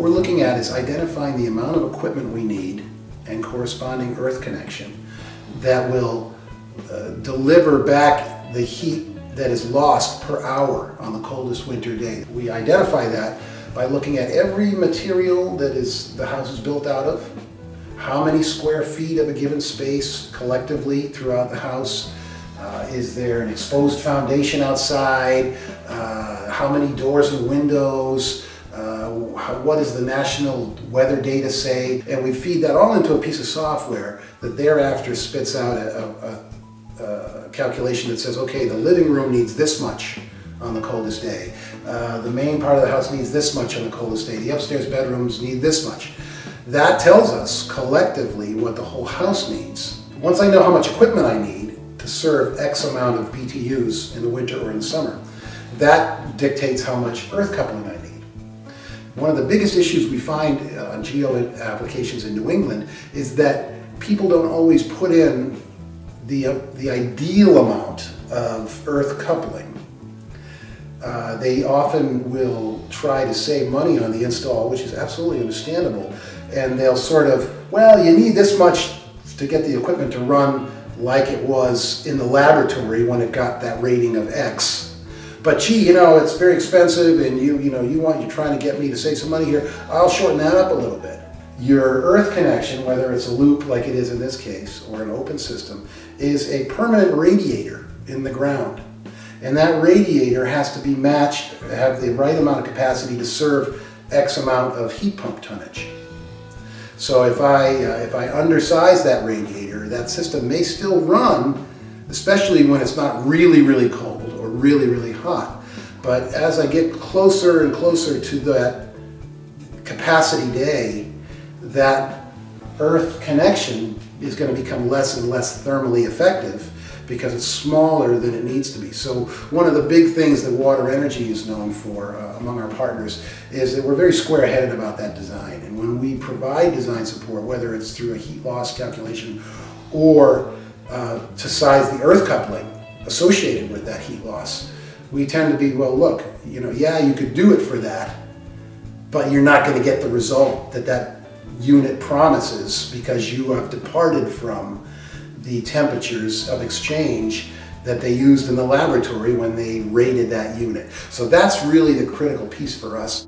we're looking at is identifying the amount of equipment we need and corresponding earth connection that will deliver back the heat that is lost per hour on the coldest winter day. We identify that by looking at every material that the house is built out of, how many square feet of a given space collectively throughout the house, is there an exposed foundation outside, how many doors and windows, what does the national weather data say, and we feed that all into a piece of software that thereafter spits out a calculation that says, okay, the living room needs this much on the coldest day, the main part of the house needs this much on the coldest day, the upstairs bedrooms need this much. That tells us collectively what the whole house needs. Once I know how much equipment I need to serve X amount of BTUs in the winter or in the summer, that dictates how much earth coupling I need. One of the biggest issues we find on geo applications in New England is that people don't always put in the ideal amount of earth coupling. They often will try to save money on the install, which is absolutely understandable, and they'll sort of, well, you need this much to get the equipment to run like it was in the laboratory when it got that rating of X. But gee, you know, it's very expensive, and you're trying to get me to save some money here. I'll shorten that up a little bit. Your earth connection, whether it's a loop like it is in this case, or an open system, is a permanent radiator in the ground. And that radiator has to be matched, have the right amount of capacity to serve X amount of heat pump tonnage. So if I undersize that radiator, that system may still run, especially when it's not really, really cold or really, really hot. But as I get closer and closer to that capacity day, that earth connection is going to become less and less thermally effective because it's smaller than it needs to be. So one of the big things that Water Energy is known for among our partners is that we're very square-headed about that design. And when we provide design support, whether it's through a heat loss calculation or to size the earth coupling associated with that heat loss, we tend to be, well, look, yeah, you could do it for that, but you're not going to get the result that unit promises because you have departed from the temperatures of exchange that they used in the laboratory when they rated that unit. So that's really the critical piece for us.